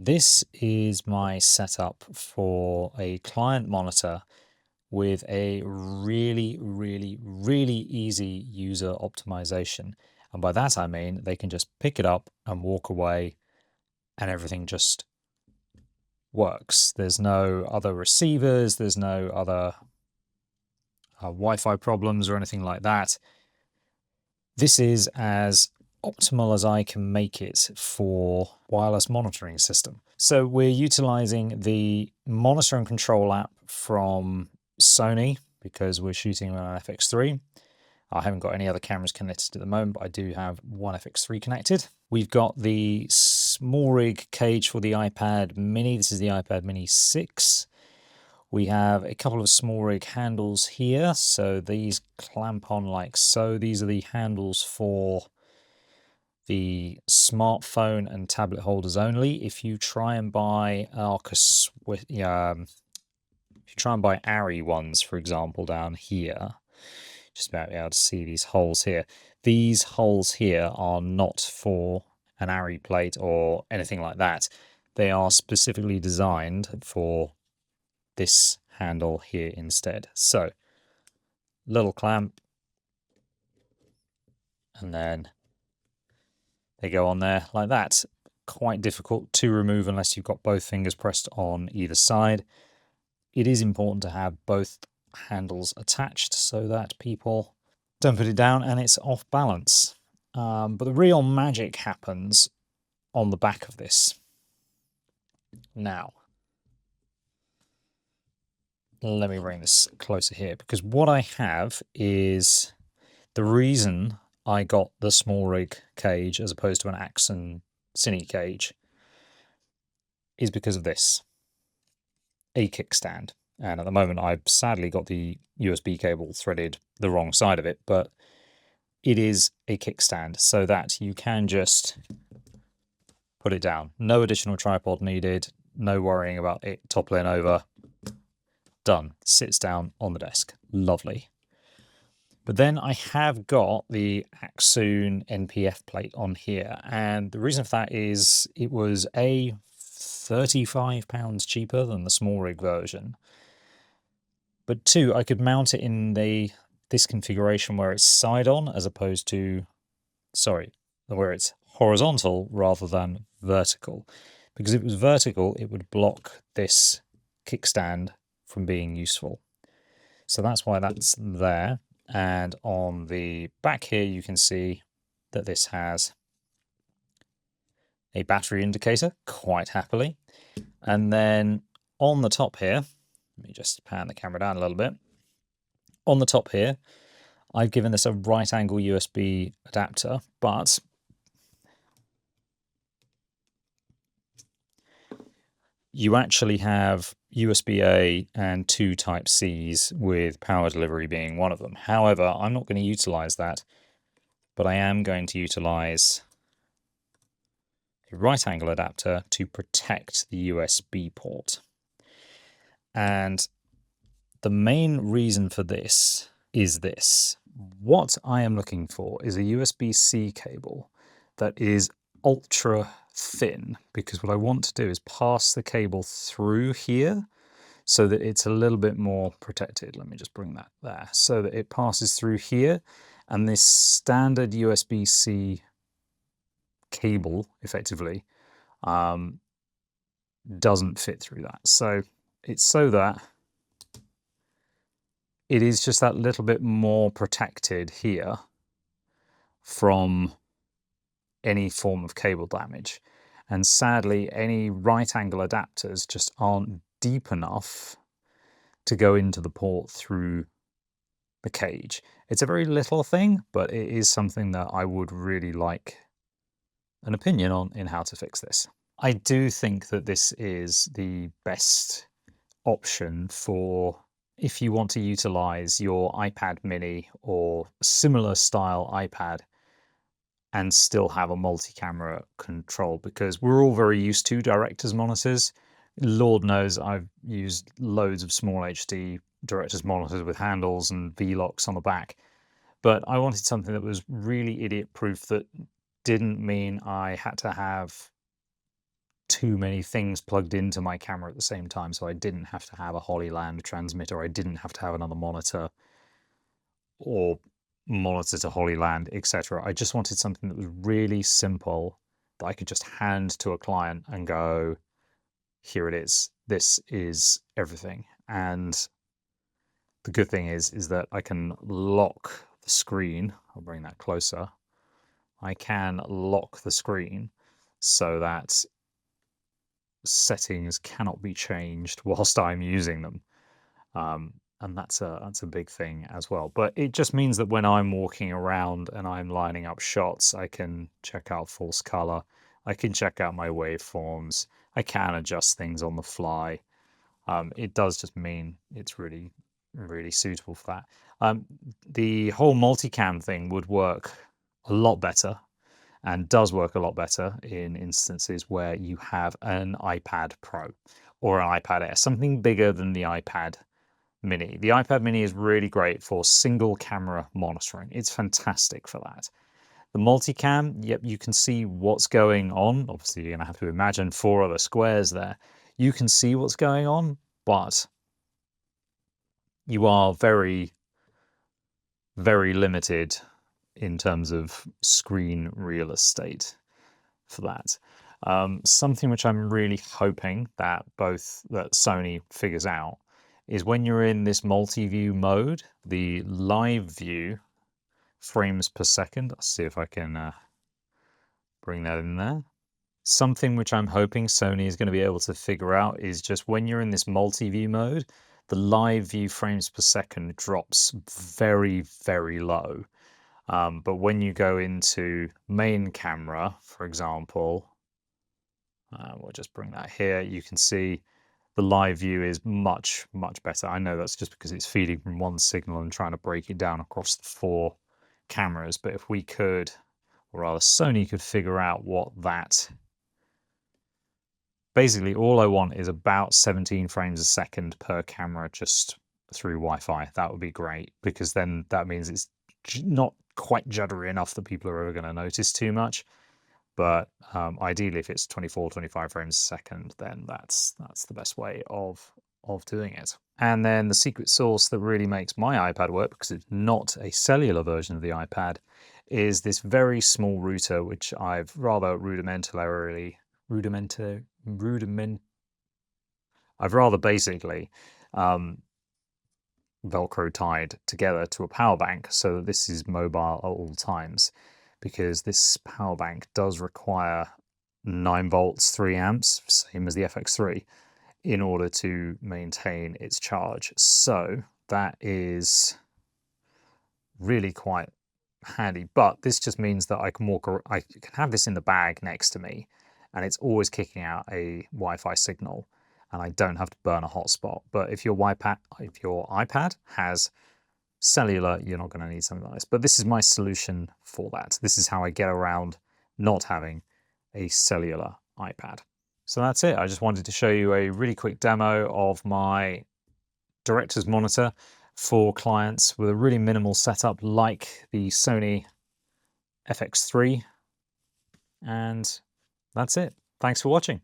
This is my setup for a client monitor with a really, really, really easy user optimization. And by that I mean they can just pick it up and walk away and everything just works. There's no other receivers, there's no other Wi-Fi problems or anything like that. This is as optimal as I can make it for wireless monitoring system. So we're utilizing the monitor and control app from Sony because we're shooting on an FX3. I haven't got any other cameras connected at the moment, but I do have one FX3 connected. We've got the small rig cage for the iPad mini. This is the iPad mini 6. We have a couple of small rig handles here. So these clamp on like so. These are the handles for the smartphone and tablet holders only. If you try and buy if you try and buy Arri ones, for example, down here, just about be able to see these holes here. These holes here are not for an Arri plate or anything like that. They are specifically designed for this handle here instead. So, little clamp, and then they go on there like that. Quite difficult to remove unless you've got both fingers pressed on either side. It is important to have both handles attached so that people don't put it down and it's off balance. But the real magic happens on the back of this. Now, let me bring this closer here, because what I have is the reason I got the small rig cage as opposed to an Axon Cine cage is because of this, a kickstand. And at the moment I've sadly got the USB cable threaded the wrong side of it, but it is a kickstand so that you can just put it down. No additional tripod needed, no worrying about it toppling over. Done. Sits down on the desk. Lovely. But then I have got the Axon NPF plate on here, and the reason for that is it was £35 cheaper than the small rig version. But two, I could mount it in this configuration where it's side on as opposed to, where it's horizontal rather than vertical. Because if it was vertical, it would block this kickstand from being useful. So that's why that's there. And on the back here, you can see that this has a battery indicator, quite happily. And then on the top here, let me just pan the camera down a little bit. On the top here, I've given this a right angle USB adapter, but you actually have USB-A and 2 Type-Cs with power delivery being one of them. However, I'm not going to utilize that, but I am going to utilize a right angle adapter to protect the USB port. And the main reason for this is this. What I am looking for is a USB-C cable that is ultra thin, because what I want to do is pass the cable through here so that it's a little bit more protected. Let me just bring that there so that it passes through here, and this standard USB-C cable effectively doesn't fit through that. So it's so that it is just that little bit more protected here from any form of cable damage. And sadly, any right angle adapters just aren't deep enough to go into the port through the cage. It's a very little thing, but it is something that I would really like an opinion on in how to fix this. I do think that this is the best option for if you want to utilize your iPad mini or similar style iPad and still have a multi-camera control, because we're all very used to director's monitors. Lord knows I've used loads of small HD director's monitors with handles and V-locks on the back, but I wanted something that was really idiot-proof, that didn't mean I had to have too many things plugged into my camera at the same time, so I didn't have to have a Holyland transmitter, I didn't have to have another monitor or monitor to Holyland, etc. I just wanted something that was really simple that I could just hand to a client and go, here it is. This is everything. And the good thing is that I can lock the screen. I'll bring that closer. I can lock the screen so that settings cannot be changed whilst I'm using them. And that's a big thing as well. But it just means that when I'm walking around and I'm lining up shots, I can check out false color. I can check out my waveforms. I can adjust things on the fly. It does just mean it's really, really suitable for that. The whole multicam thing would work a lot better and does work a lot better in instances where you have an iPad Pro or an iPad Air, something bigger than the iPad Mini. The iPad Mini is really great for single camera monitoring. It's fantastic for that. The multicam, yep, you can see what's going on. Obviously, you're going to have to imagine 4 other squares there. You can see what's going on, but you are very, very limited in terms of screen real estate for that. Something which I'm really hoping that that Sony figures out is when you're in this multi-view mode, the live view frames per second. Let's see if I can bring that in there. Something which I'm hoping Sony is going to be able to figure out is just when you're in this multi-view mode, the live view frames per second drops very, very low. But when you go into main camera, for example, we'll just bring that here, you can see the live view is much, much better. I know that's just because it's feeding from one signal and trying to break it down across the 4 cameras. But if we could, or rather Sony could figure out what that... Basically, all I want is about 17 frames a second per camera just through Wi-Fi. That would be great, because then that means it's not quite juddery enough that people are ever going to notice too much. But ideally, if it's 24, 25 frames a second, then that's the best way of doing it. And then the secret sauce that really makes my iPad work, because it's not a cellular version of the iPad, is this very small router, which I've rather I've rather basically Velcro tied together to a power bank so that this is mobile at all times, because this power bank does require 9 volts, 3 amps, same as the FX3, in order to maintain its charge. So that is really quite handy. But this just means that I can have this in the bag next to me, and it's always kicking out a Wi-Fi signal, and I don't have to burn a hotspot. But if your iPad has cellular, you're not going to need something like this. But this is my solution for that. This is how I get around not having a cellular iPad. So that's it. I just wanted to show you a really quick demo of my director's monitor for clients with a really minimal setup like the Sony FX3. And that's it. Thanks for watching.